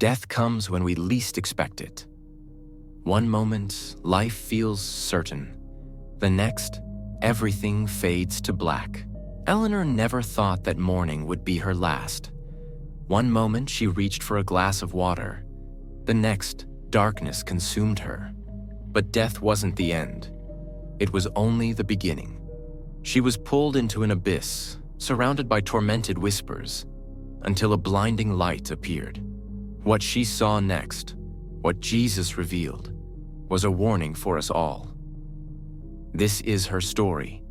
Death comes when we least expect it. One moment, life feels certain. The next, everything fades to black. Eleanor never thought that morning would be her last. One moment, she reached for a glass of water. The next, darkness consumed her. But death wasn't the end. It was only the beginning. She was pulled into an abyss, surrounded by tormented whispers, until a blinding light appeared. What she saw next, what Jesus revealed, was a warning for us all. This is her story,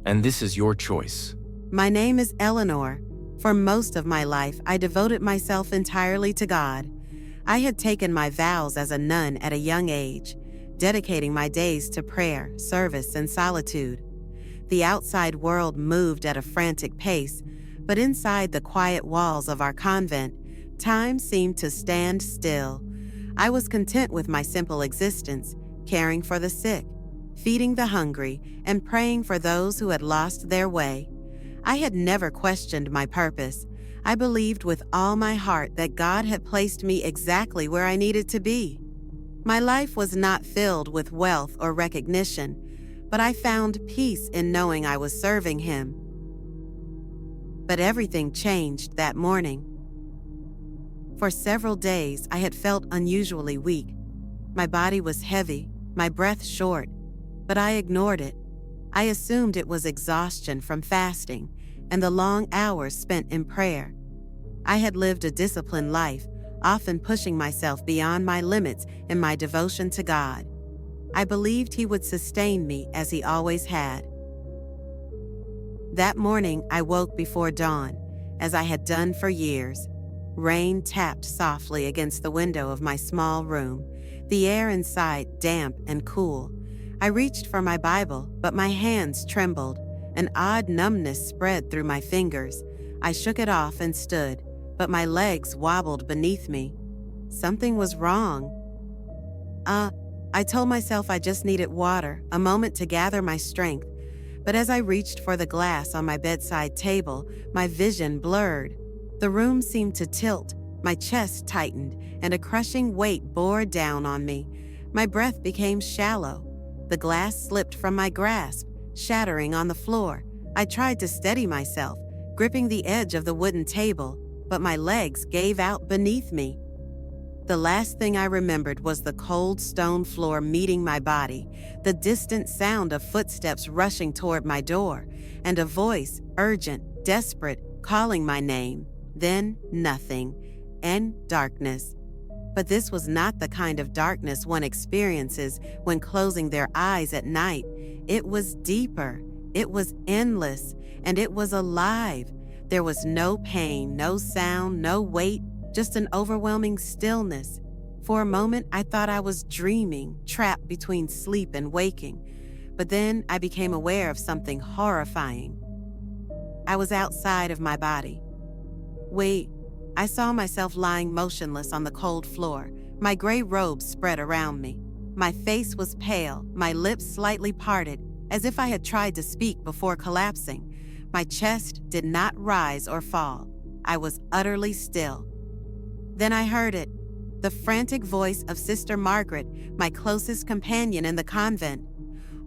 and this is your choice. My name is Eleanor. For most of my life, I devoted myself entirely to God. I had taken my vows as a nun at a young age, dedicating my days to prayer, service, and solitude. The outside world moved at a frantic pace, but inside the quiet walls of our convent, time seemed to stand still. I was content with my simple existence, caring for the sick, feeding the hungry, and praying for those who had lost their way. I had never questioned my purpose. I believed with all my heart that God had placed me exactly where I needed to be. My life was not filled with wealth or recognition, but I found peace in knowing I was serving Him. But everything changed that morning. For several days, I had felt unusually weak. My body was heavy, my breath short, but I ignored it. I assumed it was exhaustion from fasting and the long hours spent in prayer. I had lived a disciplined life, often pushing myself beyond my limits in my devotion to God. I believed He would sustain me as He always had. That morning, I woke before dawn, as I had done for years. Rain tapped softly against the window of my small room, the air inside damp and cool. I reached for my Bible, but my hands trembled. An odd numbness spread through my fingers. I shook it off and stood, but my legs wobbled beneath me. Something was wrong. I told myself I just needed water, a moment to gather my strength. But as I reached for the glass on my bedside table, my vision blurred. The room seemed to tilt, my chest tightened, and a crushing weight bore down on me. My breath became shallow. The glass slipped from my grasp, shattering on the floor. I tried to steady myself, gripping the edge of the wooden table, but my legs gave out beneath me. The last thing I remembered was the cold stone floor meeting my body, the distant sound of footsteps rushing toward my door, and a voice, urgent, desperate, calling my name. Then nothing, and darkness. But this was not the kind of darkness one experiences when closing their eyes at night. It was deeper, it was endless, and it was alive. There was no pain, no sound, no weight, just an overwhelming stillness. For a moment, I thought I was dreaming, trapped between sleep and waking. But then I became aware of something horrifying. I was outside of my body. I saw myself lying motionless on the cold floor, my gray robe spread around me. My face was pale, my lips slightly parted, as if I had tried to speak before collapsing. My chest did not rise or fall. I was utterly still. Then I heard it, the frantic voice of Sister Margaret, my closest companion in the convent.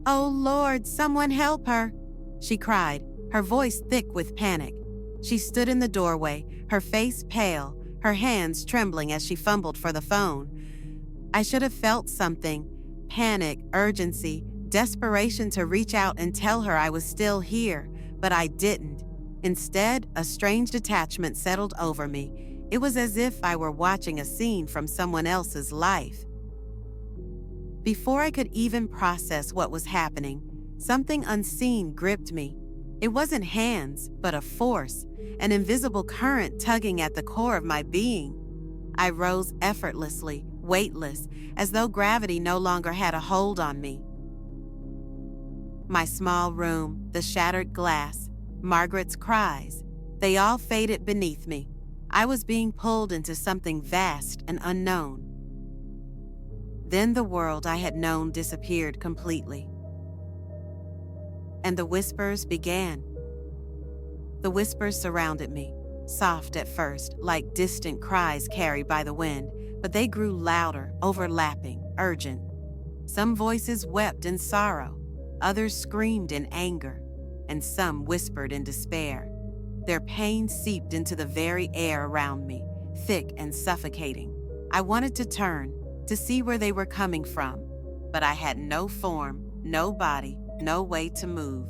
"Oh Lord, someone help her," she cried, her voice thick with panic. She stood in the doorway, her face pale, her hands trembling as she fumbled for the phone. I should have felt something, panic, urgency, desperation to reach out and tell her I was still here, but I didn't. Instead, a strange detachment settled over me. It was as if I were watching a scene from someone else's life. Before I could even process what was happening, something unseen gripped me. It wasn't hands, but a force, an invisible current tugging at the core of my being. I rose effortlessly, weightless, as though gravity no longer had a hold on me. My small room, the shattered glass, Margaret's cries, they all faded beneath me. I was being pulled into something vast and unknown. Then the world I had known disappeared completely. And the whispers began. The whispers surrounded me, soft at first, like distant cries carried by the wind, but they grew louder, overlapping, urgent. Some voices wept in sorrow, others screamed in anger, and some whispered in despair. Their pain seeped into the very air around me, thick and suffocating. I wanted to turn, to see where they were coming from, but I had no form, no body, no way to move.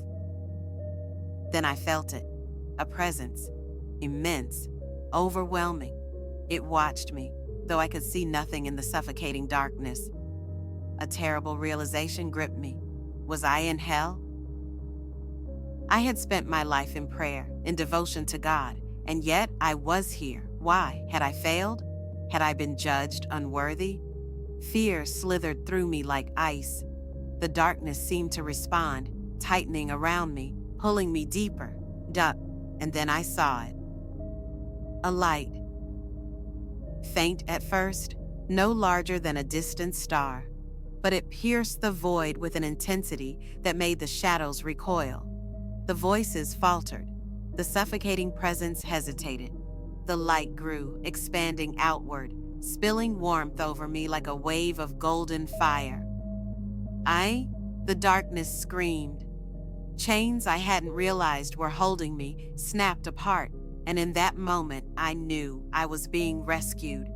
Then I felt it, a presence, immense, overwhelming. It watched me, though I could see nothing in the suffocating darkness. A terrible realization gripped me. Was I in hell? I had spent my life in prayer, in devotion to God, and yet I was here. Why? Had I failed? Had I been judged unworthy? Fear slithered through me like ice. The darkness seemed to respond, tightening around me, pulling me deeper, and then I saw it. A light. Faint at first, no larger than a distant star, but it pierced the void with an intensity that made the shadows recoil. The voices faltered. The suffocating presence hesitated. The light grew, expanding outward, spilling warmth over me like a wave of golden fire. The darkness screamed. Chains I hadn't realized were holding me snapped apart, and in that moment I knew I was being rescued.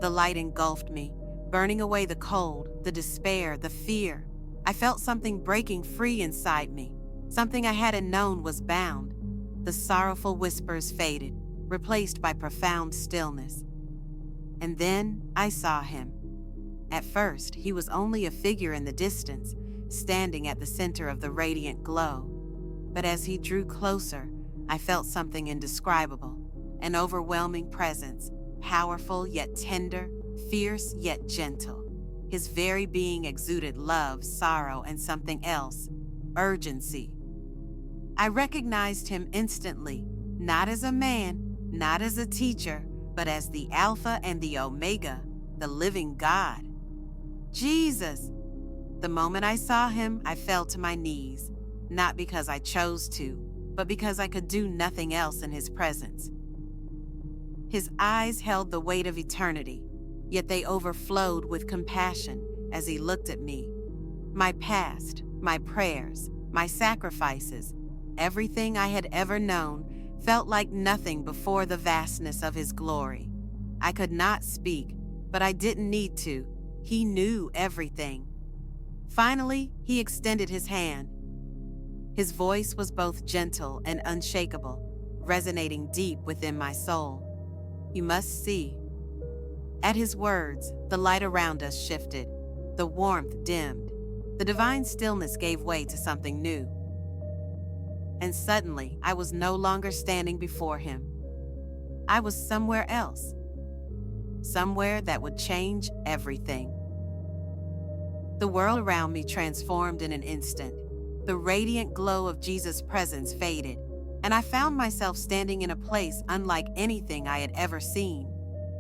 The light engulfed me, burning away the cold, the despair, the fear. I felt something breaking free inside me. Something I hadn't known was bound. The sorrowful whispers faded, replaced by profound stillness. And then I saw him. At first, he was only a figure in the distance, standing at the center of the radiant glow. But as he drew closer, I felt something indescribable, an overwhelming presence, powerful yet tender, fierce yet gentle. His very being exuded love, sorrow, and something else, urgency. I recognized him instantly, not as a man, not as a teacher, but as the Alpha and the Omega, the living God. Jesus! The moment I saw him, I fell to my knees, not because I chose to, but because I could do nothing else in his presence. His eyes held the weight of eternity, yet they overflowed with compassion as he looked at me. My past, my prayers, my sacrifices, everything I had ever known felt like nothing before the vastness of his glory. I could not speak, but I didn't need to. He knew everything. Finally, he extended his hand. His voice was both gentle and unshakable, resonating deep within my soul. You must see. At his words, the light around us shifted. The warmth dimmed. The divine stillness gave way to something new. And suddenly, I was no longer standing before him. I was somewhere else. Somewhere that would change everything. The world around me transformed in an instant. The radiant glow of Jesus' presence faded, and I found myself standing in a place unlike anything I had ever seen.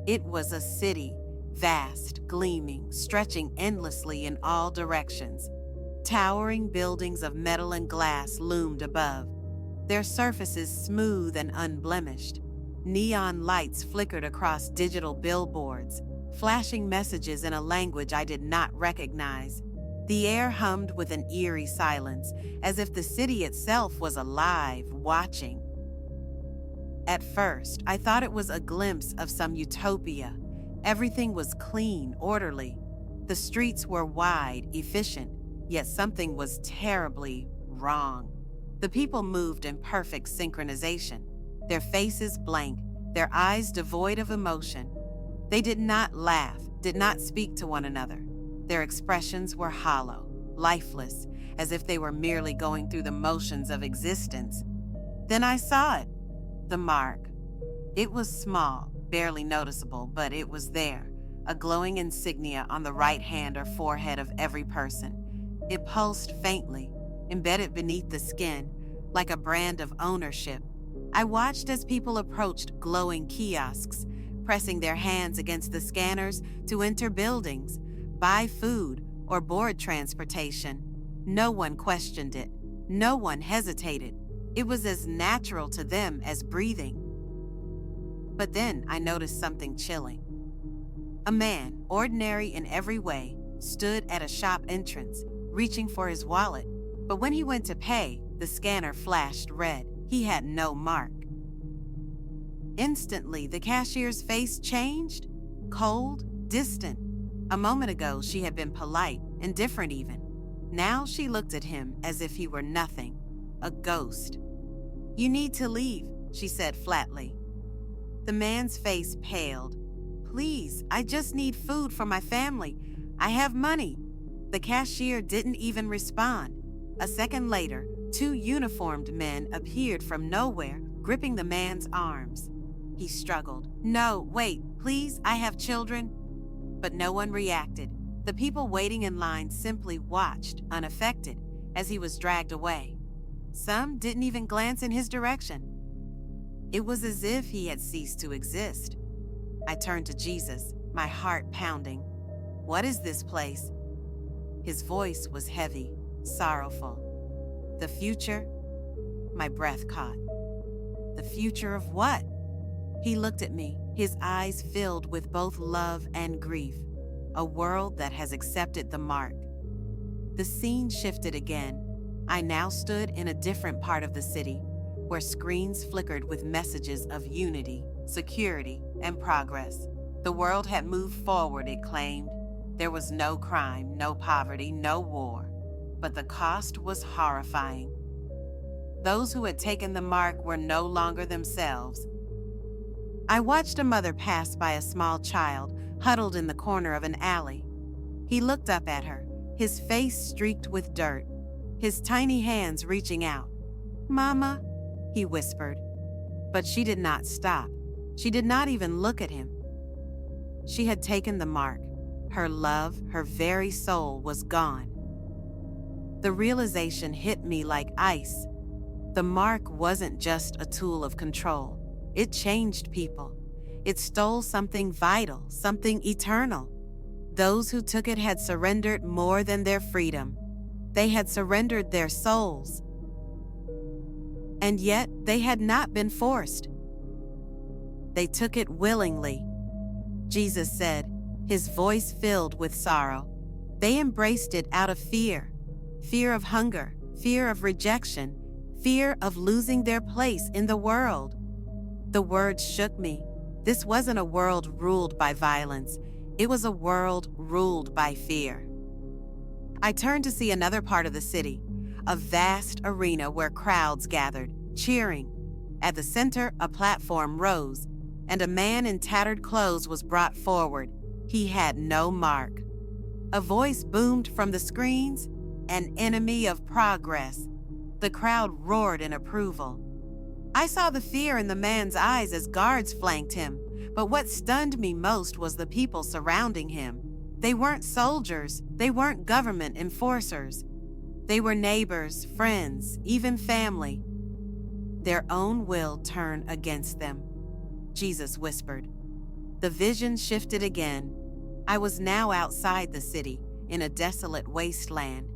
It was a city, vast, gleaming, stretching endlessly in all directions. Towering buildings of metal and glass loomed above, their surfaces smooth and unblemished. Neon lights flickered across digital billboards, flashing messages in a language I did not recognize. The air hummed with an eerie silence, as if the city itself was alive, watching. At first, I thought it was a glimpse of some utopia. Everything was clean, orderly. The streets were wide, efficient, yet something was terribly wrong. The people moved in perfect synchronization, their faces blank, their eyes devoid of emotion. They did not laugh, did not speak to one another. Their expressions were hollow, lifeless, as if they were merely going through the motions of existence. Then I saw it, the mark. It was small, barely noticeable, but it was there, a glowing insignia on the right hand or forehead of every person. It pulsed faintly, embedded beneath the skin, like a brand of ownership. I watched as people approached glowing kiosks, pressing their hands against the scanners to enter buildings, buy food, or board transportation. No one questioned it. No one hesitated. It was as natural to them as breathing. But then I noticed something chilling. A man, ordinary in every way, stood at a shop entrance, reaching for his wallet. But when he went to pay, the scanner flashed red. He had no mark. Instantly, the cashier's face changed, cold, distant. A moment ago, she had been polite, indifferent even. Now she looked at him as if he were nothing, a ghost. "You need to leave," she said flatly. The man's face paled. "Please, I just need food for my family. I have money." The cashier didn't even respond. A second later, 2 uniformed men appeared from nowhere, gripping the man's arms. He struggled. "No, wait, please, I have children." But no one reacted. The people waiting in line simply watched, unaffected, as he was dragged away. Some didn't even glance in his direction. It was as if he had ceased to exist. I turned to Jesus, my heart pounding. "What is this place?" His voice was heavy, sorrowful. "The future?" My breath caught. "The future of what?" He looked at me, his eyes filled with both love and grief. A world that has accepted the mark. The scene shifted again. I now stood in a different part of the city, where screens flickered with messages of unity, security, and progress. The world had moved forward, it claimed. There was no crime, no poverty, no war. But the cost was horrifying. Those who had taken the mark were no longer themselves. I watched a mother pass by a small child, huddled in the corner of an alley. He looked up at her, his face streaked with dirt, his tiny hands reaching out. "Mama," he whispered. But she did not stop. She did not even look at him. She had taken the mark. Her love, her very soul was gone. The realization hit me like ice. The mark wasn't just a tool of control. It changed people. It stole something vital, something eternal. Those who took it had surrendered more than their freedom. They had surrendered their souls. And yet, they had not been forced. They took it willingly. Jesus said, his voice filled with sorrow. They embraced it out of fear. Fear of hunger, fear of rejection, fear of losing their place in the world. The words shook me. This wasn't a world ruled by violence. It was a world ruled by fear. I turned to see another part of the city, a vast arena where crowds gathered, cheering. At the center, a platform rose, and a man in tattered clothes was brought forward. He had no mark. A voice boomed from the screens, "An enemy of progress." The crowd roared in approval. I saw the fear in the man's eyes as guards flanked him, but what stunned me most was the people surrounding him. They weren't soldiers, they weren't government enforcers. They were neighbors, friends, even family. Their own will turned against them. Jesus whispered. The vision shifted again. I was now outside the city, in a desolate wasteland.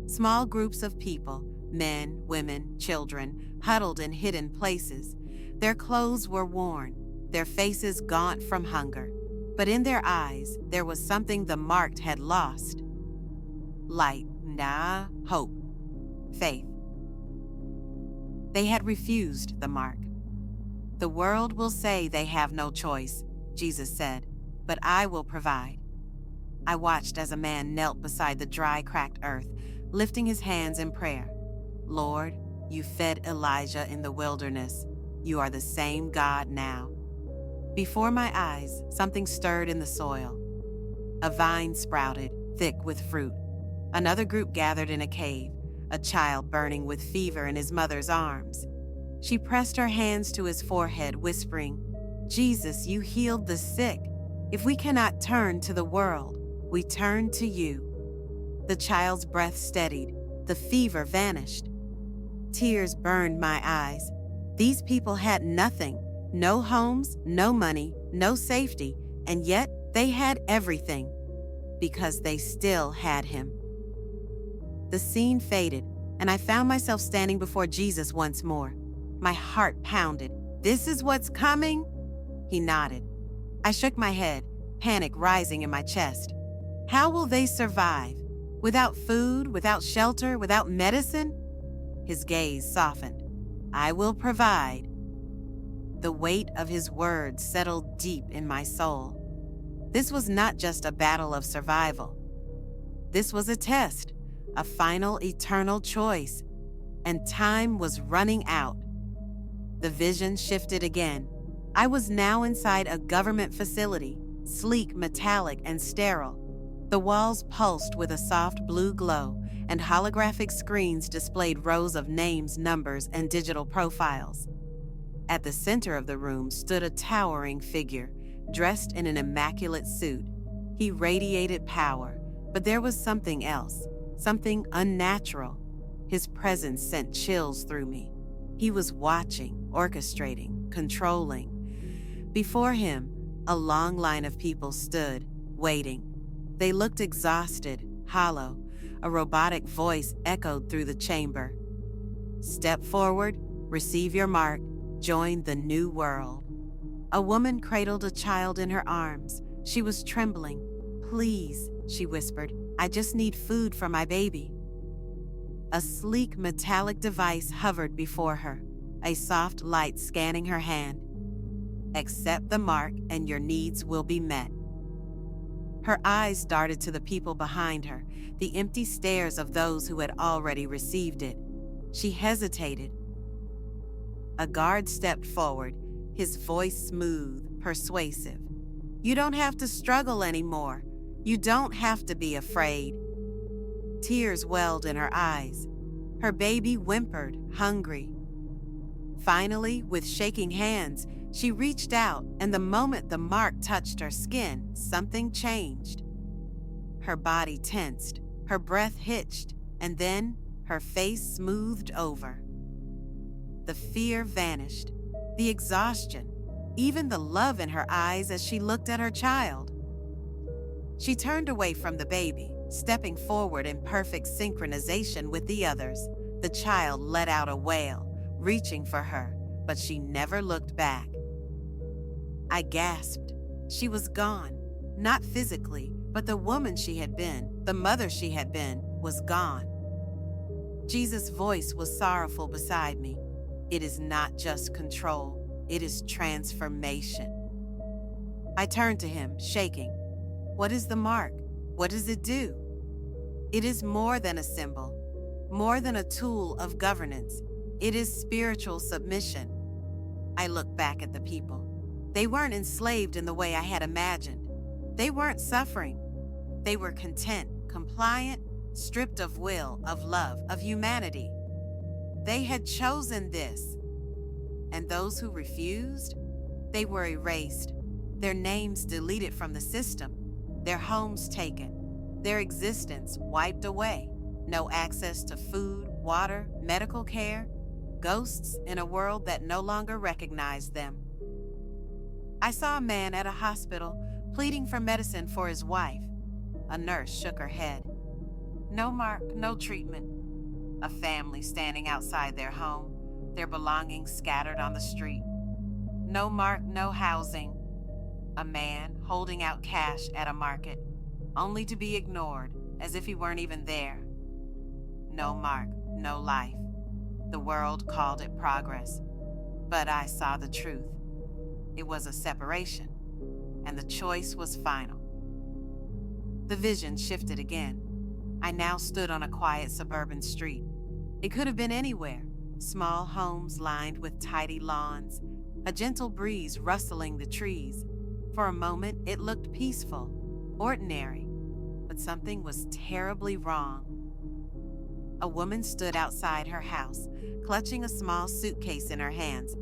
Small groups of people, men, women, children, huddled in hidden places. Their clothes were worn, their faces gaunt from hunger. But in their eyes, there was something the marked had lost. Light, hope, faith. They had refused the mark. The world will say they have no choice, Jesus said, but I will provide. I watched as a man knelt beside the dry, cracked earth, lifting his hands in prayer. Lord, you fed Elijah in the wilderness. You are the same God now. Before my eyes, something stirred in the soil. A vine sprouted, thick with fruit. Another group gathered in a cave, a child burning with fever in his mother's arms. She pressed her hands to his forehead, whispering, Jesus, you healed the sick. If we cannot turn to the world, we turn to you. The child's breath steadied. The fever vanished. Tears burned my eyes. These people had nothing. No homes, no money, no safety, and yet they had everything because they still had him. The scene faded. and I found myself standing before Jesus once more. My heart pounded. "This is what's coming?" He nodded. I shook my head, panic rising in my chest. How will they survive? Without food, without shelter, without medicine? His gaze softened. "I will provide." The weight of his words settled deep in my soul. This was not just a battle of survival. This was a test, a final eternal choice, and time was running out. The vision shifted again. I was now inside a government facility, sleek, metallic, and sterile. The walls pulsed with a soft blue glow, and holographic screens displayed rows of names, numbers, and digital profiles. At the center of the room stood a towering figure, dressed in an immaculate suit. He radiated power, but there was something else, something unnatural. His presence sent chills through me. He was watching, orchestrating, controlling. Before him, a long line of people stood, waiting. They looked exhausted, hollow. A robotic voice echoed through the chamber. "Step forward, receive your mark, join the new world." A woman cradled a child in her arms. She was trembling. "Please," she whispered, "I just need food for my baby." A sleek metallic device hovered before her, a soft light scanning her hand. "Accept the mark and your needs will be met." Her eyes darted to the people behind her, the empty stares of those who had already received it. She hesitated. A guard stepped forward, his voice smooth, persuasive. "You don't have to struggle anymore. You don't have to be afraid." Tears welled in her eyes. Her baby whimpered, hungry. Finally, with shaking hands, she reached out, and the moment the mark touched her skin, something changed. Her body tensed, her breath hitched, and then her face smoothed over. The fear vanished, the exhaustion, even the love in her eyes as she looked at her child. She turned away from the baby, stepping forward in perfect synchronization with the others. The child let out a wail, reaching for her, but she never looked back. I gasped. She was gone. Not physically, but the woman she had been, the mother she had been, was gone. Jesus' voice was sorrowful beside me. It is not just control, it is transformation. I turned to him, shaking. What is the mark? What does it do? It is more than a symbol, more than a tool of governance. It is spiritual submission. I looked back at the people. They weren't enslaved in the way I had imagined. They weren't suffering. They were content, compliant, stripped of will, of love, of humanity. They had chosen this. And those who refused, they were erased, their names deleted from the system, their homes taken, their existence wiped away. No access to food, water, medical care, ghosts in a world that no longer recognized them. I saw a man at a hospital pleading for medicine for his wife. A nurse shook her head. No mark, no treatment. A family standing outside their home, their belongings scattered on the street. No mark, no housing. A man holding out cash at a market, only to be ignored as if he weren't even there. No mark, no life. The world called it progress, but I saw the truth. It was a separation, and the choice was final. The vision shifted again. I now stood on a quiet suburban street. It could have been anywhere. Small homes lined with tidy lawns, a gentle breeze rustling the trees. For a moment, it looked peaceful, ordinary, but something was terribly wrong. A woman stood outside her house, clutching a small suitcase in her hands.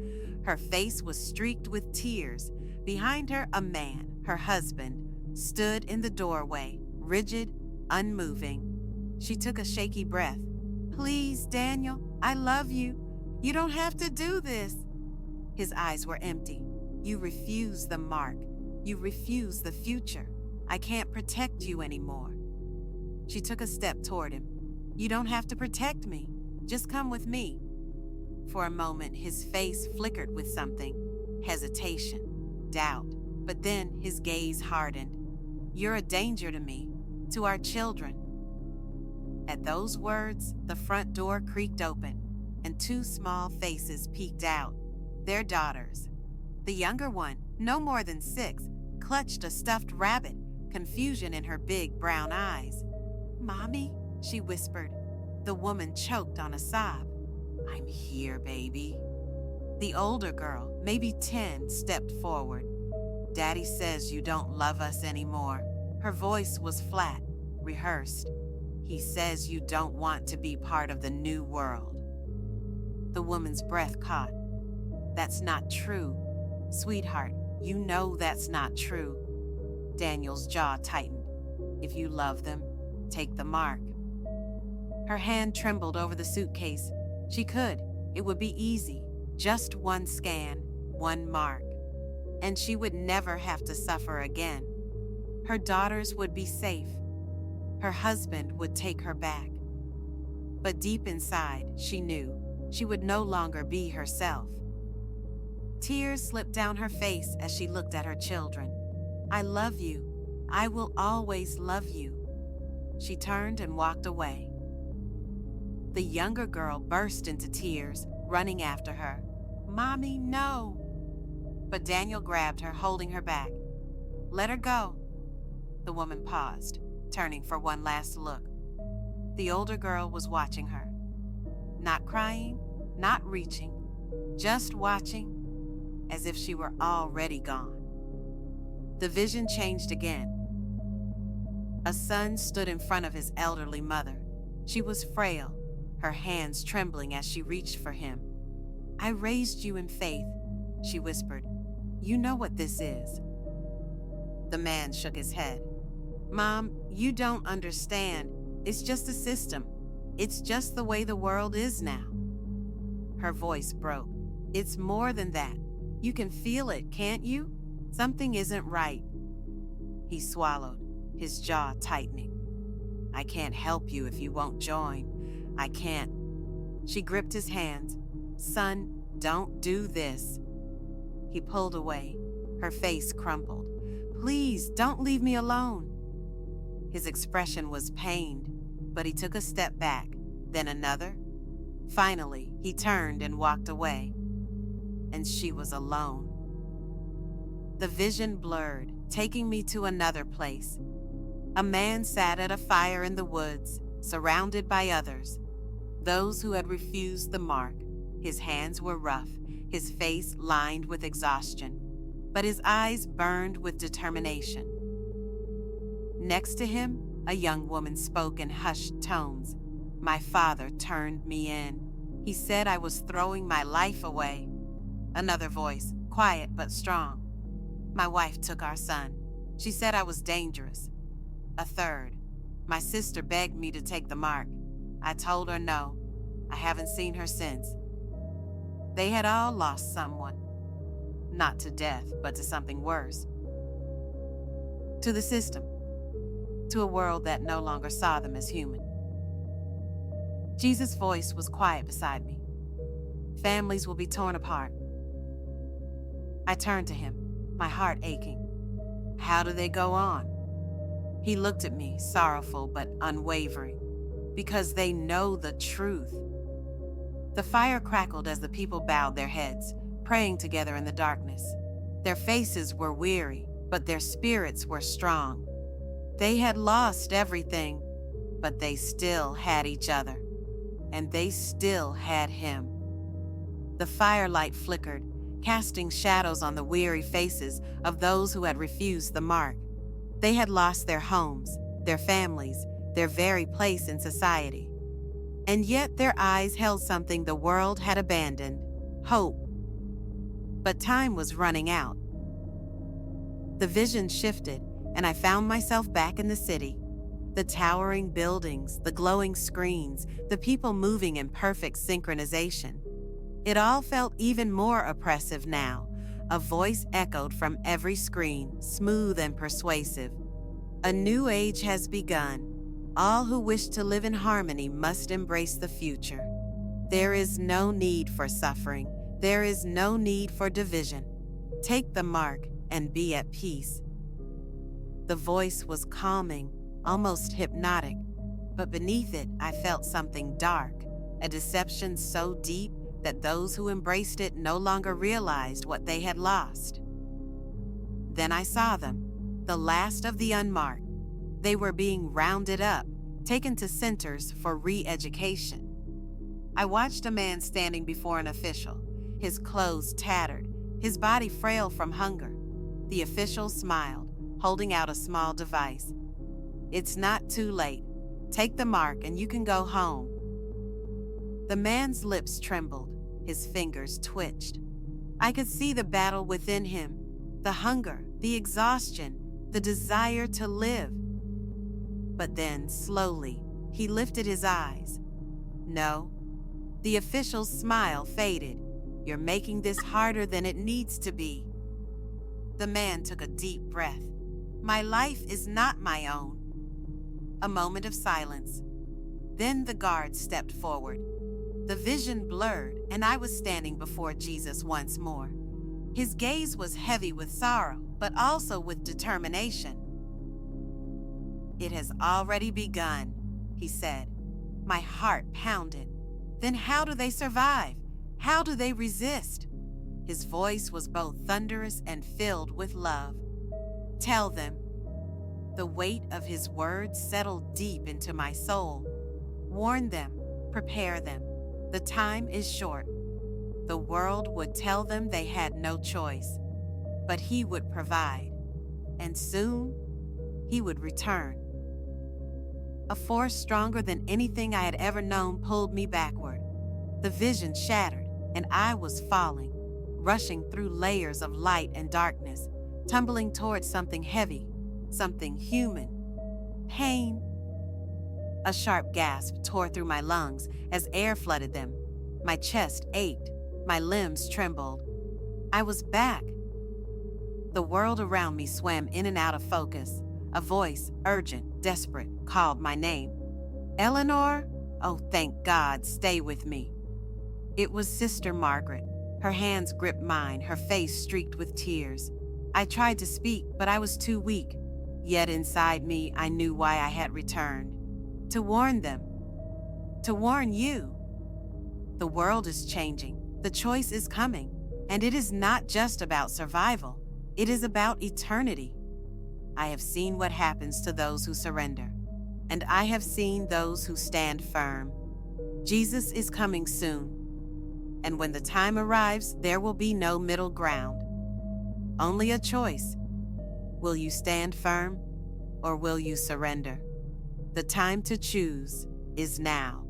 Her face was streaked with tears. Behind her, a man, her husband, stood in the doorway, rigid, unmoving. She took a shaky breath. "Please, Daniel, I love you. You don't have to do this." His eyes were empty. "You refuse the mark. You refuse the future. I can't protect you anymore." She took a step toward him. "You don't have to protect me. Just come with me." For a moment, his face flickered with something: hesitation, doubt, but then his gaze hardened. "You're a danger to me, to our children." At those words, the front door creaked open, and two small faces peeked out. Their daughters. The younger one, no more than 6, clutched a stuffed rabbit, confusion in her big brown eyes. "Mommy," she whispered. The woman choked on a sob. "I'm here, baby." The older girl, maybe 10, stepped forward. "Daddy says you don't love us anymore." Her voice was flat, rehearsed. "He says you don't want to be part of the new world." The woman's breath caught. "That's not true. Sweetheart, you know that's not true." Daniel's jaw tightened. "If you love them, take the mark." Her hand trembled over the suitcase. She could. It would be easy. Just one scan, one mark. And she would never have to suffer again. Her daughters would be safe. Her husband would take her back. But deep inside, she knew she would no longer be herself. Tears slipped down her face as she looked at her children. "I love you. I will always love you." She turned and walked away. The younger girl burst into tears, running after her. "Mommy, no!" But Daniel grabbed her, holding her back. "Let her go." The woman paused, turning for one last look. The older girl was watching her. Not crying, not reaching, just watching, as if she were already gone. The vision changed again. A son stood in front of his elderly mother. She was frail, her hands trembling as she reached for him. "I raised you in faith," she whispered. "You know what this is." The man shook his head. "Mom, you don't understand. It's just a system. It's just the way the world is now." Her voice broke. "It's more than that. You can feel it, can't you? Something isn't right." He swallowed, his jaw tightening. "I can't help you if you won't join. I can't." She gripped his hands. "Son, don't do this." He pulled away. Her face crumpled. "Please, don't leave me alone." His expression was pained, but he took a step back, then another. Finally, he turned and walked away. And she was alone. The vision blurred, taking me to another place. A man sat at a fire in the woods, surrounded by others, those who had refused the mark. His hands were rough, his face lined with exhaustion, but his eyes burned with determination. Next to him, a young woman spoke in hushed tones. "My father turned me in. He said I was throwing my life away." Another voice, quiet but strong. "My wife took our son. She said I was dangerous." A third, "My sister begged me to take the mark. I told her no. I haven't seen her since." They had all lost someone. Not to death, but to something worse. To the system. To a world that no longer saw them as human. Jesus' voice was quiet beside me. "Families will be torn apart." I turned to him, my heart aching. "How do they go on?" He looked at me, sorrowful but unwavering. "Because they know the truth." The fire crackled as the people bowed their heads, praying together in the darkness. Their faces were weary, but their spirits were strong. They had lost everything, but they still had each other, and they still had him. The firelight flickered, casting shadows on the weary faces of those who had refused the mark. They had lost their homes, their families, their very place in society. And yet their eyes held something the world had abandoned: hope. But time was running out. The vision shifted, and I found myself back in the city. The towering buildings, the glowing screens, the people moving in perfect synchronization. It all felt even more oppressive now. A voice echoed from every screen, smooth and persuasive. "A new age has begun. All who wish to live in harmony must embrace the future." There is no need for suffering. There is no need for division. Take the mark and be at peace. The voice was calming, almost hypnotic, but beneath it I felt something dark, a deception so deep that those who embraced it no longer realized what they had lost. Then I saw them, the last of the unmarked. They were being rounded up, taken to centers for re-education. I watched a man standing before an official, his clothes tattered, his body frail from hunger. The official smiled, holding out a small device. "It's not too late. Take the mark and you can go home." The man's lips trembled, his fingers twitched. I could see the battle within him, the hunger, the exhaustion, the desire to live. But then, slowly, he lifted his eyes. No. The official's smile faded. "You're making this harder than it needs to be." The man took a deep breath. "My life is not my own." A moment of silence. Then the guard stepped forward. The vision blurred, and I was standing before Jesus once more. His gaze was heavy with sorrow, but also with determination. "It has already begun," he said. My heart pounded. Then how do they survive? How do they resist? His voice was both thunderous and filled with love. "Tell them." The weight of his words settled deep into my soul. "Warn them, prepare them. The time is short." The world would tell them they had no choice, but he would provide, and soon he would return. A force stronger than anything I had ever known pulled me backward. The vision shattered, and I was falling, rushing through layers of light and darkness, tumbling towards something heavy, something human. Pain. A sharp gasp tore through my lungs as air flooded them. My chest ached, my limbs trembled. I was back. The world around me swam in and out of focus. A voice, urgent, desperate, called my name. "Eleanor? Oh, thank God, stay with me." It was Sister Margaret. Her hands gripped mine, her face streaked with tears. I tried to speak, but I was too weak. Yet inside me, I knew why I had returned. To warn them. To warn you. The world is changing. The choice is coming. And it is not just about survival. It is about eternity. I have seen what happens to those who surrender. And I have seen those who stand firm. Jesus is coming soon. And when the time arrives, there will be no middle ground. Only a choice. Will you stand firm or will you surrender? The time to choose is now.